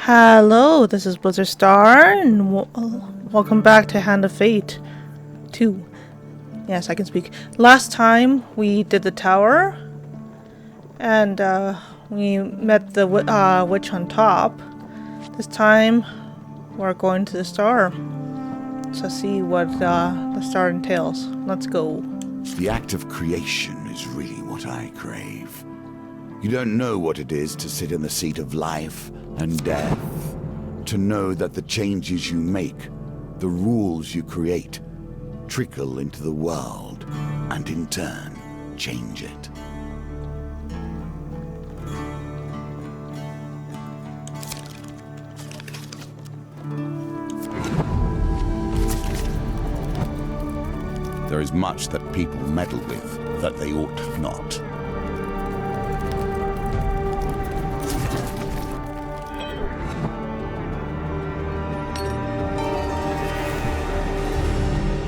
Hello, this is Blizzard Star, and welcome back to Hand of Fate 2. Yes, I can speak. Last time we did the tower, and we met the witch on top. This time, we're going to the star to see what the star entails. Let's go. The act of creation is really what I crave. You don't know what it is to sit in the seat of life and death, to know that the changes you make, the rules you create, trickle into the world and in turn change it. There is much that people meddle with that they ought not.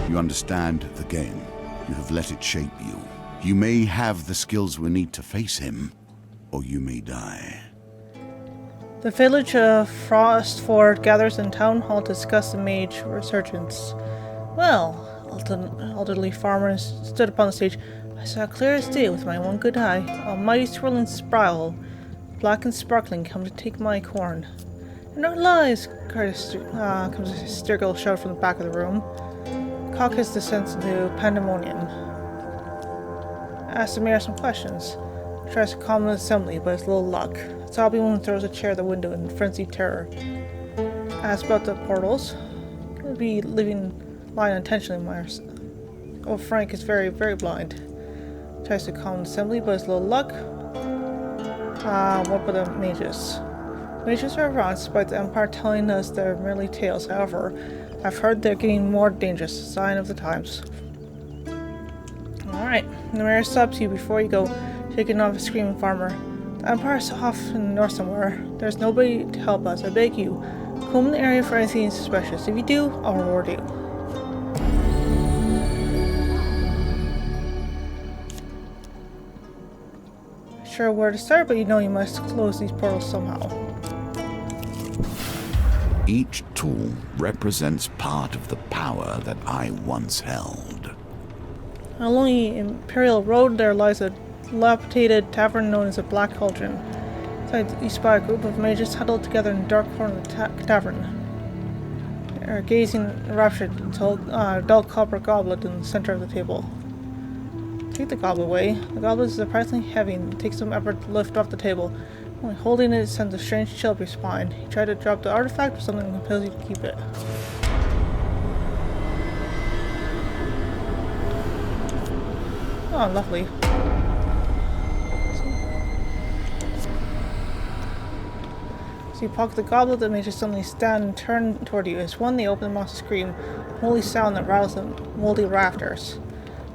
You understand the game. You have let it shape you. You may have the skills we need to face him, or you may die. The village of Frostford gathers in town hall to discuss the mage resurgence. Well, elderly farmer stood upon the stage. I saw clear as day with my one good eye. A mighty swirling spiral, black and sparkling, come to take my corn. And no lies, comes a hysterical shout from the back of the room. Caucus descends into pandemonium. Asks the mayor some questions. Tries to calm the assembly, but it's little luck. Sobby woman throws a chair at the window in frenzied terror. Asks about the portals. He'll be leaving lying unintentionally, Myers. Oh, Frank is very, very blind. Tries to calm the assembly, but it's little luck. What about the mages? Mages are wrong, despite the Empire telling us they're merely tales. However, I've heard they're getting more dangerous. Sign of the times. Alright, the mayor stops you before you go, shaking off a screaming farmer. The Empire's off in the north somewhere. There's nobody to help us. I beg you, comb the area for anything suspicious. If you do, I'll reward you. Sure where to start, but you know you must close these portals somehow. Each tool represents part of the power that I once held. Along the Imperial Road there lies a dilapidated tavern known as the Black Cauldron. Inside you spy a group of mages huddled together in a dark corner of the tavern. They are gazing enraptured until a dull copper goblet in the center of the table. Take the goblet away. The goblet is surprisingly heavy and it takes some effort to lift off the table. Only holding it sends a strange chill up your spine. You try to drop the artifact, but something compels you to keep it. Oh, lovely. So you pocket the goblet, the mages suddenly stand and turn toward you. As one, they open their mouths to scream, a holy sound that rattles the moldy rafters.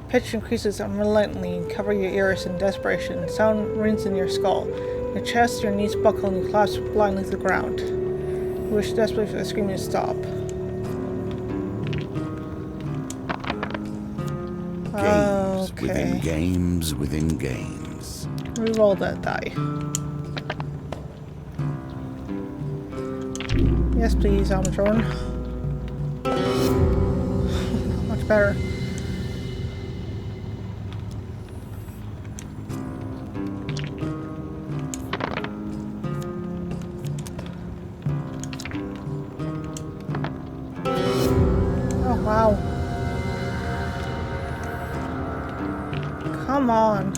Pitch increases unrelentingly and cover your ears in desperation. Sound rings in your skull. Your chest, your knees buckle, and you collapse blindly to the ground. You wish desperately for the screaming to stop. Games within games within games. Reroll that die. Yes, please, Almatron. Much better. Wow. Come on.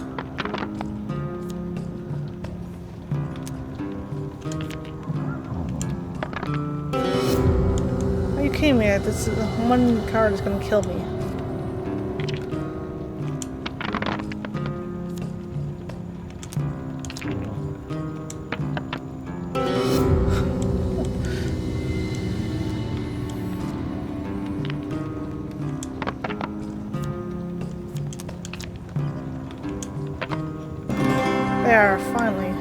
Are you kidding me? This one card is gonna kill me. There, finally.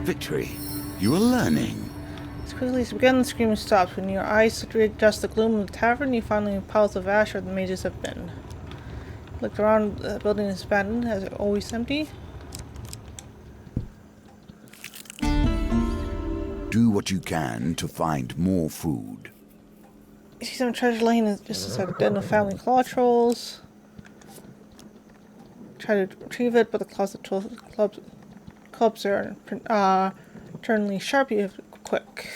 Victory. You are learning. As quickly as you begin, the screaming stops. When your eyes readjust the gloom of the tavern, you find the piles of ash where the mages have been. Looked around, the building is abandoned, as it always empty. Do do what you can to find more food. You see some treasure laying just inside the den of family claw trolls. Try to retrieve it, but the clubs are eternally sharp. You have to quick.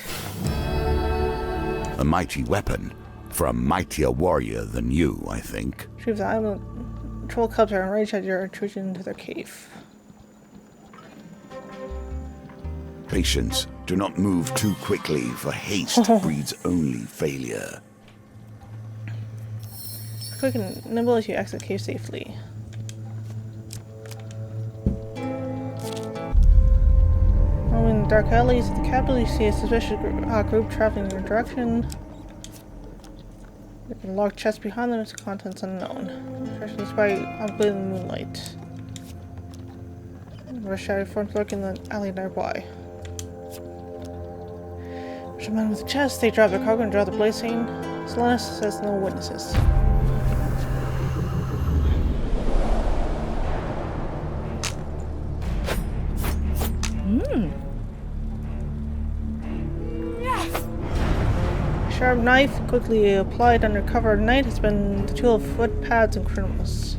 A mighty weapon for a mightier warrior than you, I think. Retrieve the item. Troll cubs are enraged at your intrusion into their cave. Patience. Do not move too quickly, for haste breeds only failure. Quick and nimble as you exit the cave safely. Roaming the dark alleys of the capital, you see a suspicious group traveling in your direction. There's a locked chest behind them, its contents unknown. Especially by ugly in the moonlight. There are shadowy forms lurking in the alley nearby. There's a man with a chest. They drop their cargo and draw the blazing. Selenis says no witnesses. Sharp knife, quickly applied under cover of night, has been the tool of footpads and criminals.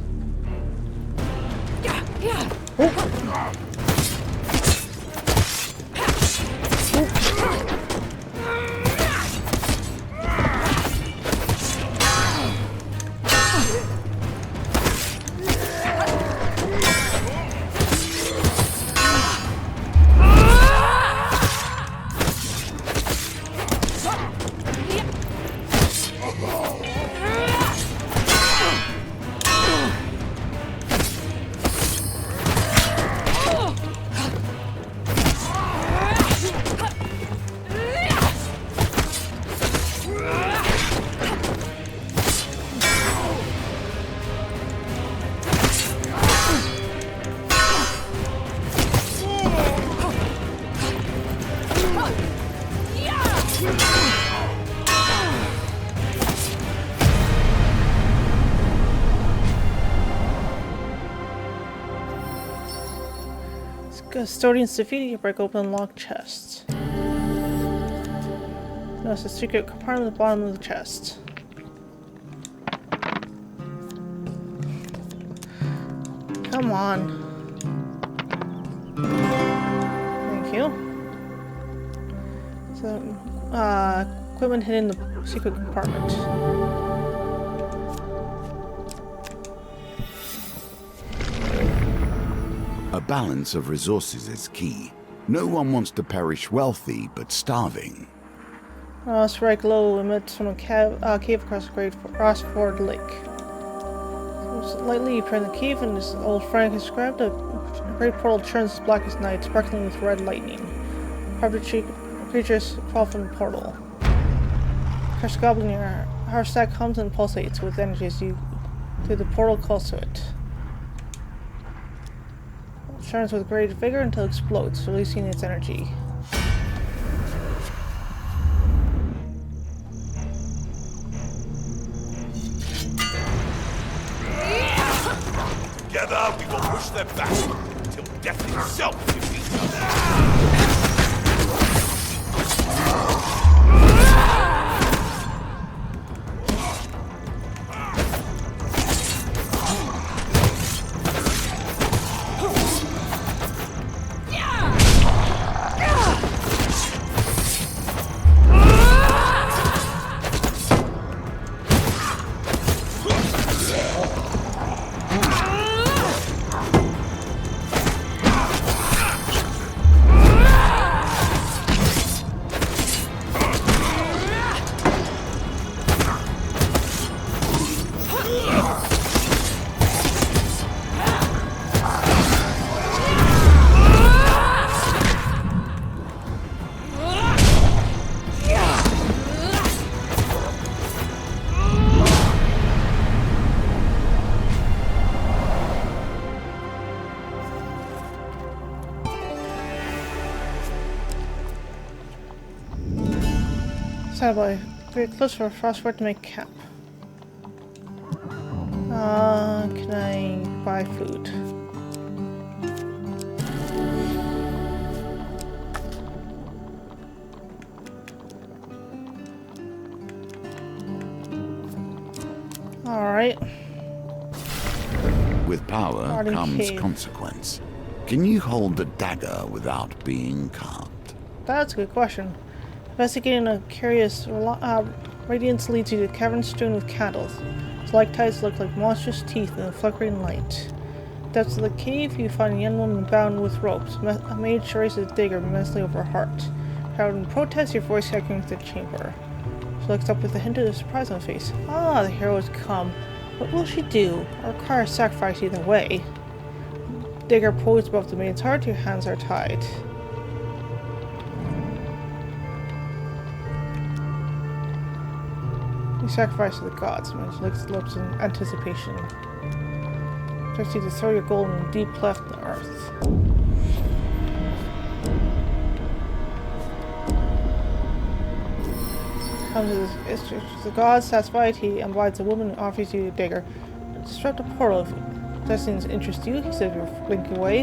Custodians defeated, you break open locked chests. Notice a secret compartment at the bottom of the chest. Come on. Thank you. So, equipment hidden in the secret compartment. A balance of resources is key. No one wants to perish wealthy, but starving. Strike low emits from a cave across the Great Rossford Lake. Lightly you turn the cave, and as old Frank described, a great portal churns as black as night, sparkling with red lightning. Carpet creatures fall from the portal. Cursed goblin, your heart stack hums and pulsates with energy as you through the portal calls to it. It churns with great vigor until it explodes, releasing its energy. Together, we will push them back until death itself defeats us. Boy, very close for Frostward to make camp. Can I buy food? right? With power Garden comes cave. consequence. Can you hold the dagger without being carved? That's a good question. Investigating a curious radiance leads you to a cavern strewn with candles. Stalactites look like monstrous teeth in the flickering light. Depths of the cave, you find a young woman bound with ropes. A mage raises a dagger menacingly over her heart. Crowd in protest, your voice echoing through the chamber. She looks up with a hint of surprise on her face. Ah, the hero has come. What will she do? I require a sacrifice either way. Dagger poised above the maiden's heart, your hands are tied. You sacrifice to the gods, Mage licks lips in anticipation. Trust you to throw your gold in a deep cleft in the earth. Comes to the gods satisfied, he invites a woman and offers you a dagger. Disrupt a portal if destinies interest you, he said you're blinking away.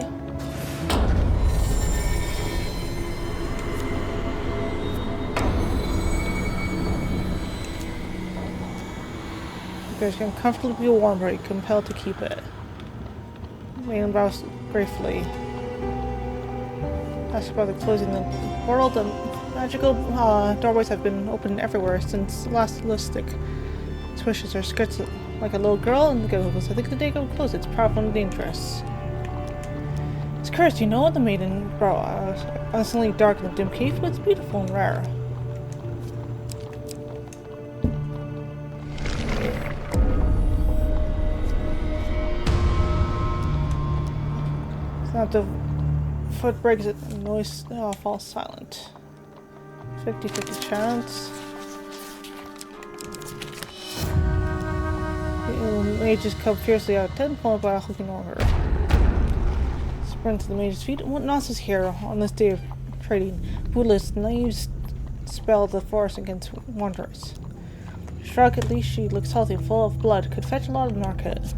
You guys can comfortably be warm, but you're compelled to keep it. Maiden bows gratefully. As about the closing the portal, the magical doorways have been opened everywhere since the last Listic. Swishes her skirts like a little girl and the girl goes, I think the day will close. It's powerful and dangerous. It's cursed, you know, the maiden brow instantly dark in the dim cave, but it's beautiful and rare. Now the foot breaks it and noise falls silent. 50-50 chance. The mages come fiercely out of 10, followed by a hulking over. Sprint to the mage's feet. What nonsense here on this day of trading? Bootless, naive spell the forest against wanderers. Shrug, at least she looks healthy and full of blood. Could fetch a lot of the market.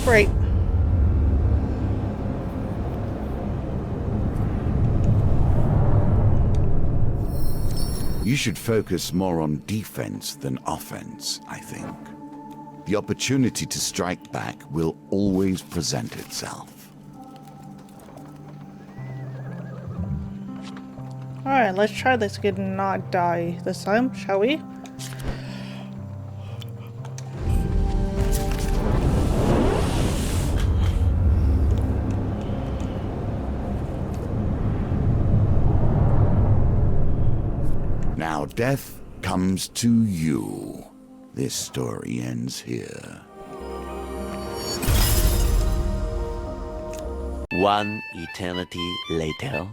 Great. You should focus more on defense than offense, I think. The opportunity to strike back will always present itself. Alright, let's try this again and not die this time, shall we? Now death comes to you. This story ends here. One eternity later.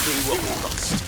reclaiming what we lost.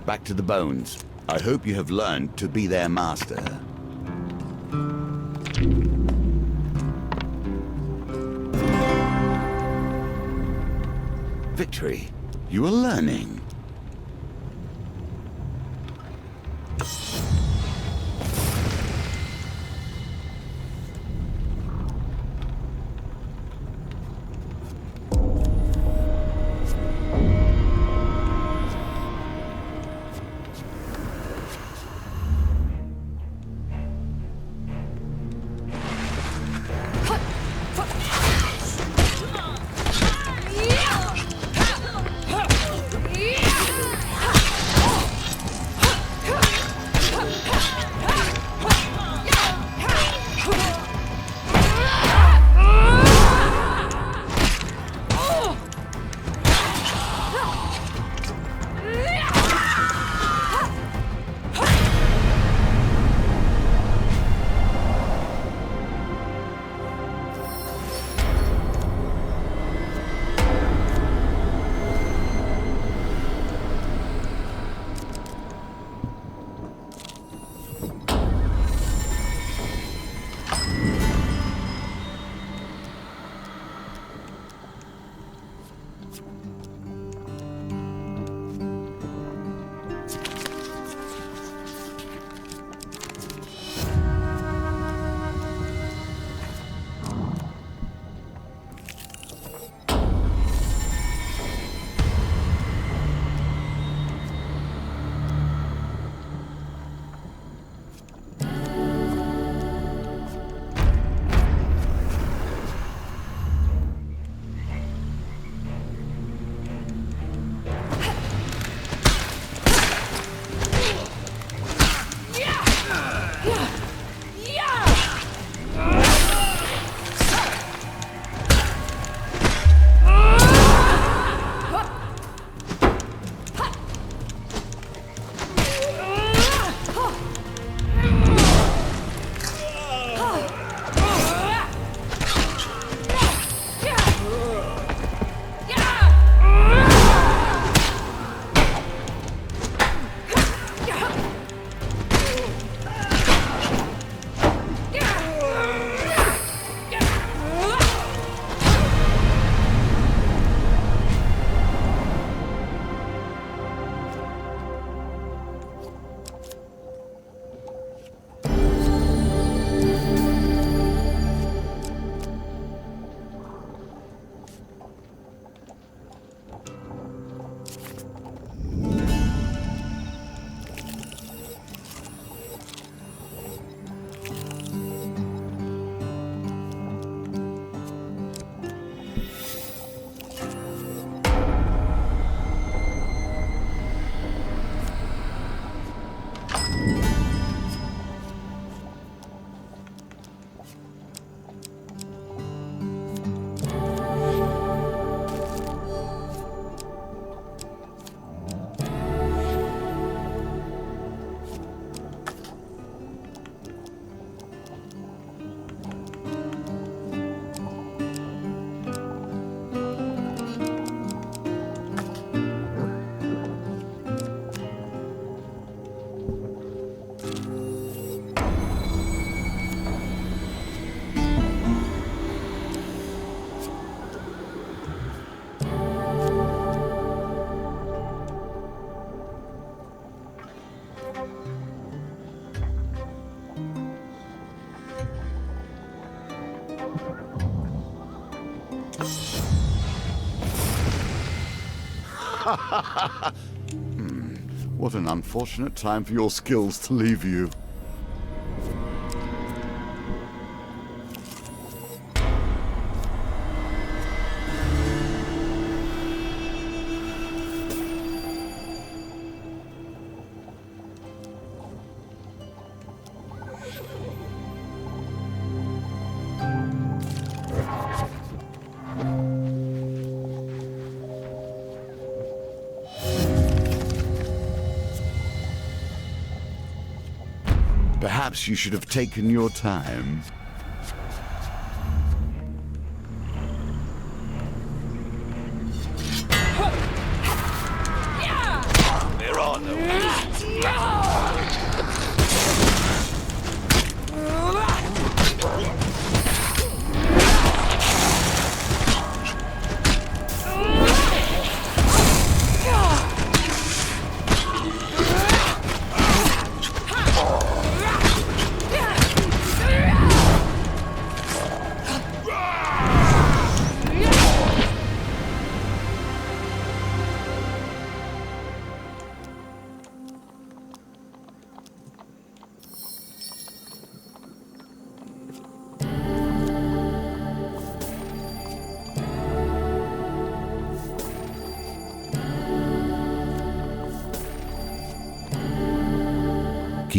Back to the bones. I hope you have learned to be their master. Victory. You are learning. What an unfortunate time for your skills to leave you. Perhaps you should have taken your time. There are no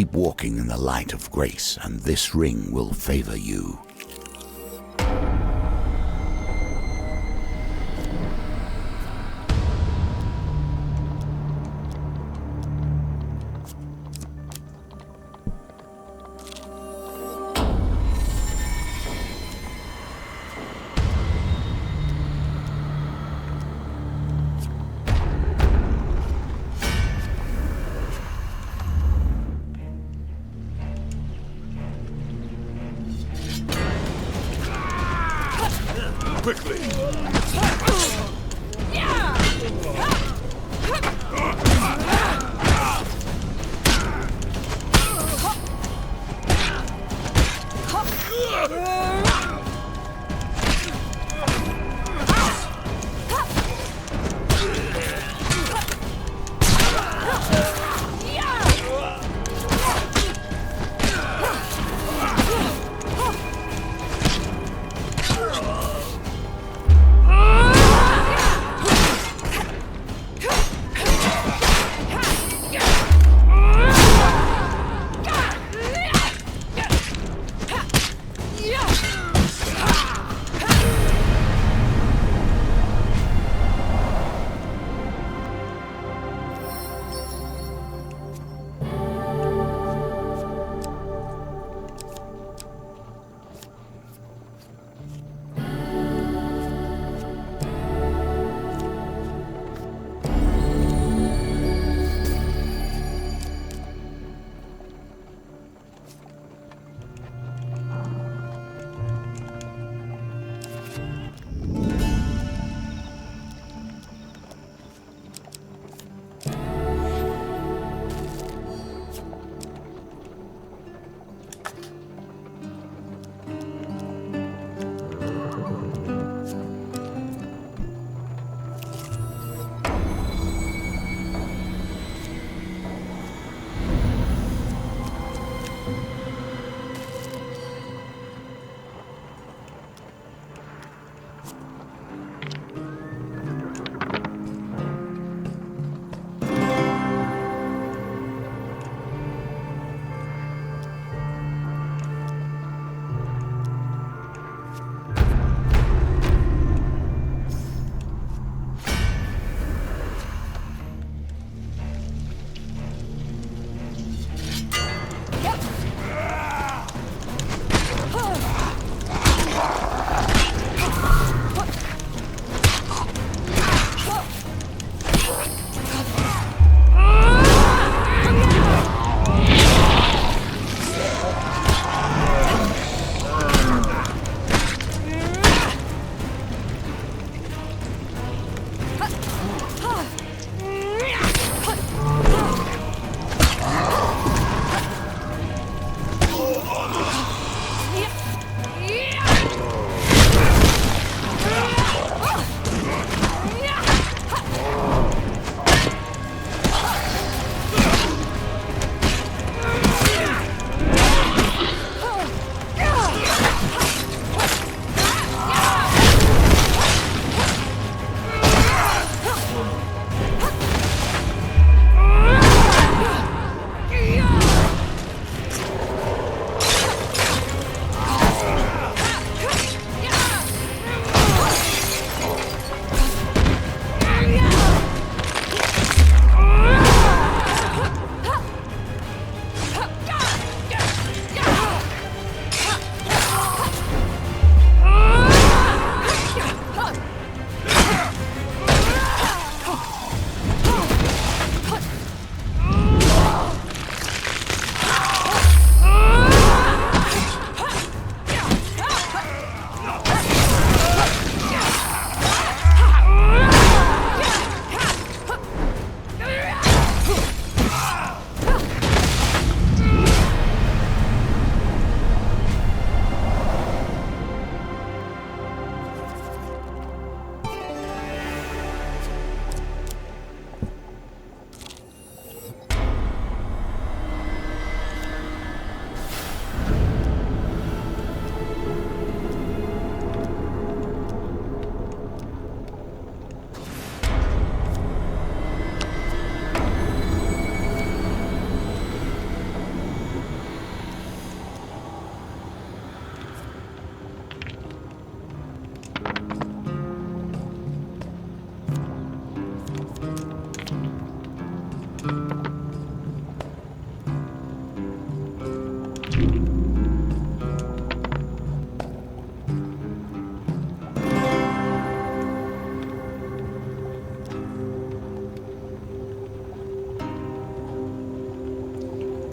Keep walking in the light of grace, and this ring will favor you.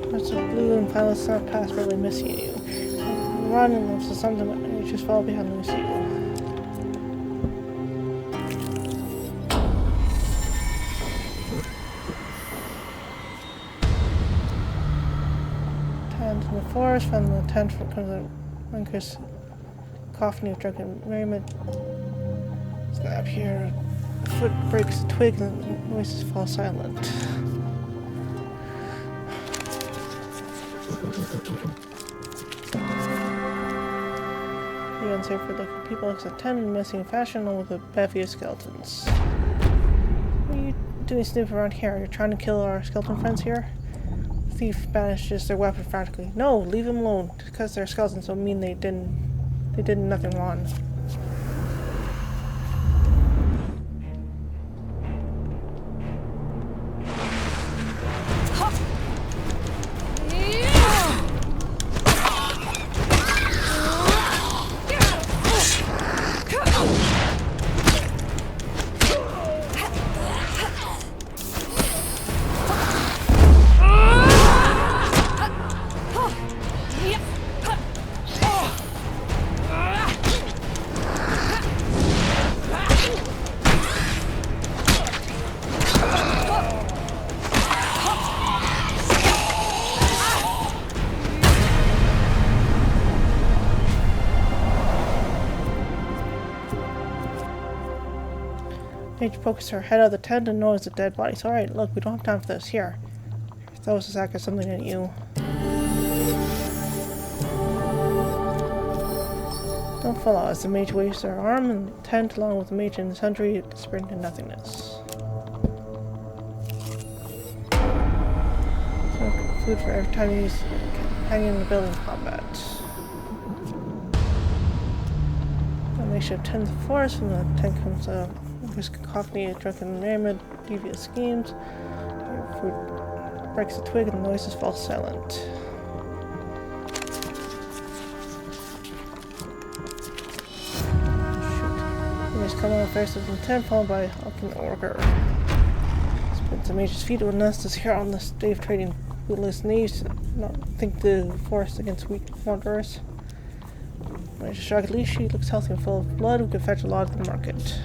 There's a blue and pilot's not past really missing you. Run and if there's something you just fall behind and lose you. Tent in the forest, found the tent from the Runker's coffin of drunken merriment. Snap here. Foot breaks a twig and the voices fall silent. The unsafe for looking people except 10 in missing fashion along with a bevy of skeletons. What are you doing snooping around here? Are you trying to kill our skeleton friends here? The thief banishes their weapon frantically. No, leave them alone. Because they're skeletons don't mean they did nothing wrong. Paige pokes her head out of the tent and notices the dead bodies. Alright, look, we don't have time for this. Here. Throw us a sack of something at you. Don't follow us. The mage waves their arm and the tent along with the mage and the sentry disappear into nothingness. So, food for every time you use hanging in the building combat. A makeshift tent in the forest, from the tent comes a cacophony of drunken merriment, devious schemes. Your food breaks a twig and the noises fall silent. Shoot. You just come on first with the tent, followed by Hulking Orger. Spins the mage's feet with Nestus here on this day of trading bootless knees. Not think the forest against weak wanderers. Mage shrug at least she looks healthy and full of blood. We could fetch a lot at the market.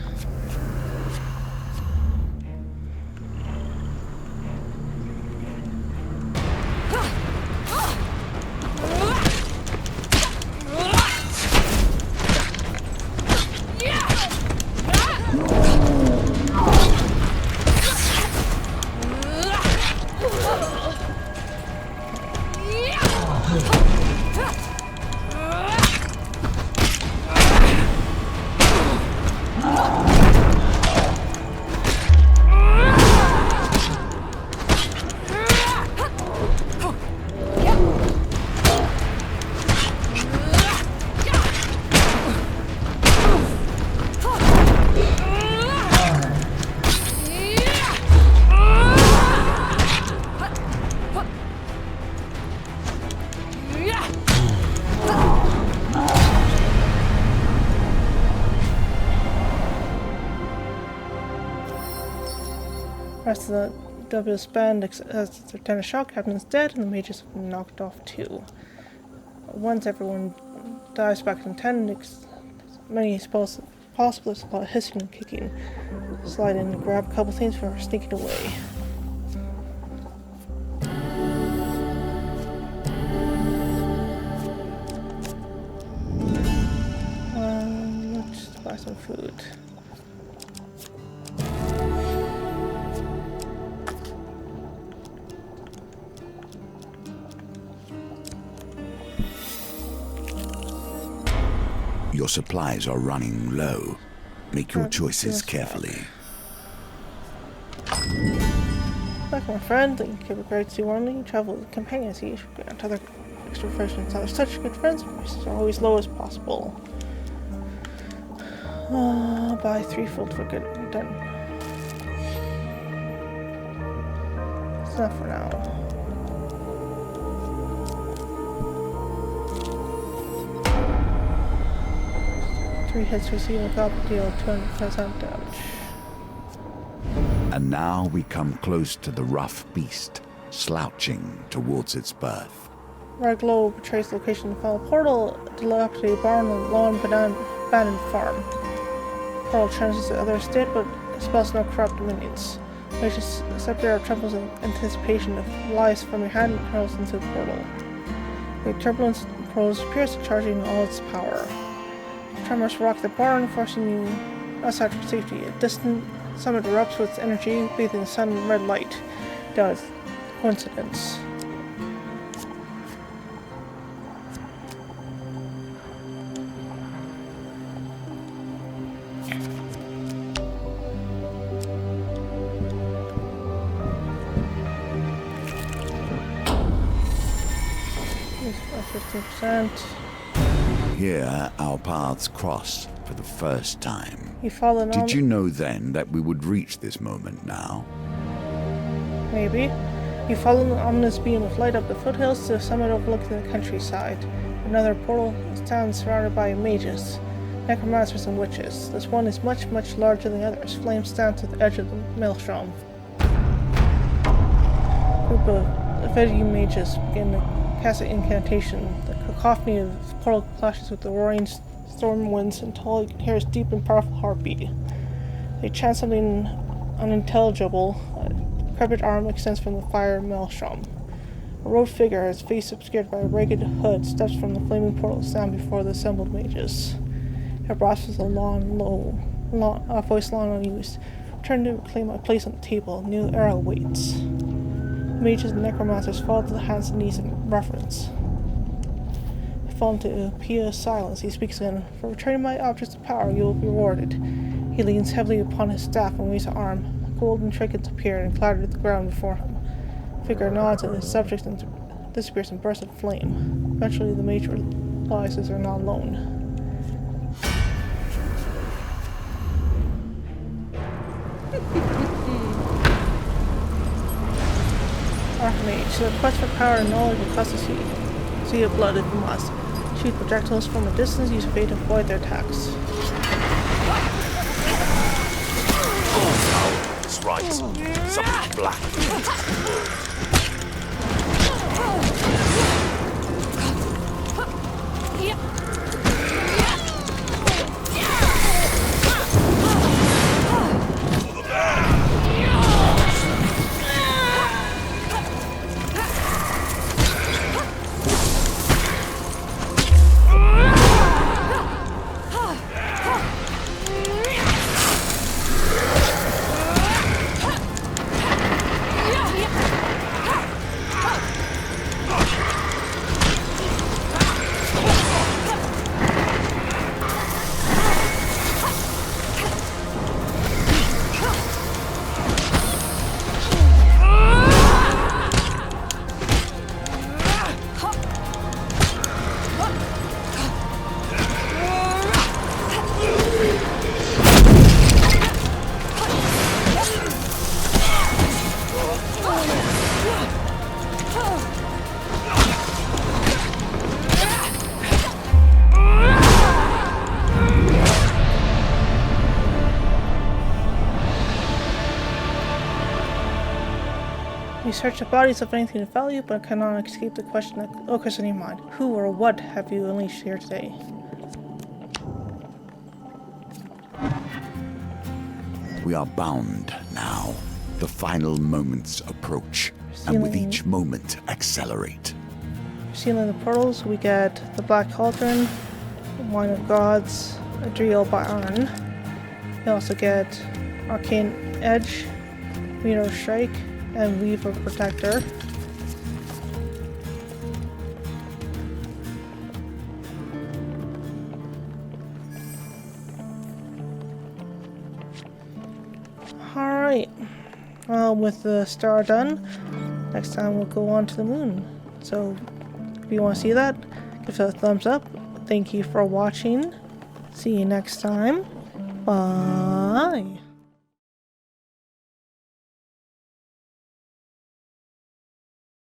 The rest of the WS band as the Lieutenant Shock Captain is dead and the mages have been knocked off too. Once everyone dives back in 10, as many as possible, there's a lot of hissing and kicking. Slide in and grab a couple things before sneaking away. Let's buy some food. Your supplies are running low. Make your choices carefully. Like my friend, you give a great see one you travel with companions, you should grant other extra refreshments. Are such good friends, prices are always low as possible. Buy 3 food for good. Done. enough for now. Three hits receive a copper deal 200% damage. And now we come close to the rough beast, slouching towards its birth. Red glow betrays the location of the final portal, dilapidated barn, and long abandoned farm. Portal turns to other state, but spells no corrupt dominions. Mage's scepter trembles in anticipation of lies from your hand and hurls into the portal. The turbulence portal appears charging all its power. Tremors rock the barn, forcing you outside for safety. A distant summit erupts with energy, bathing the sun in red light. Doubt it's coincidence. This by 15%. Here, our paths cross for the first time. You follow Did you know then that we would reach this moment now? Maybe. You follow an ominous beam of light up the foothills to the summit overlooking the countryside. Another portal stands surrounded by mages, necromancers, and witches. This one is much, much larger than the others. Flames stand to the edge of the maelstrom. A group of Vedi mages begin to cast an incantation. The cacophony of the portal clashes with the roaring storm winds until you can hear its deep and powerful heartbeat. They chant something unintelligible. A decrepit arm extends from the fire maelstrom. A robed figure, his face obscured by a ragged hood, steps from the flaming portal to stand before the assembled mages. Her brass is a voice long unused. Return to claim my place on the table. New era waits. Mages and necromancers fall to the hands and knees in reverence. They fall into a pious silence. He speaks again. For returning my objects of power, you will be rewarded. He leans heavily upon his staff and waves an arm. Golden trinkets appear and clatter to the ground before him. The figure nods at his subjects and disappears in bursts of flame. Eventually, the mage realizes they're not alone. Archmage, the quest for power and knowledge will cost a sea of blood if you must. Shoot projectiles from a distance, use fate to avoid their attacks. That's right. Something black. You search the bodies of anything of value, but cannot escape the question that occurs in your mind. Who or what have you unleashed here today? We are bound now. The final moments approach, and with each moment accelerate. Sealing the portals, we get the Black Cauldron, the Wine of Gods, Adriel by Arn. We also get Arcane Edge, Meteor Strike, and Weaver Protector. Alright, well, with the star done, next time we'll go on to the moon. So, if you want to see that, give it a thumbs up. Thank you for watching. See you next time. Bye.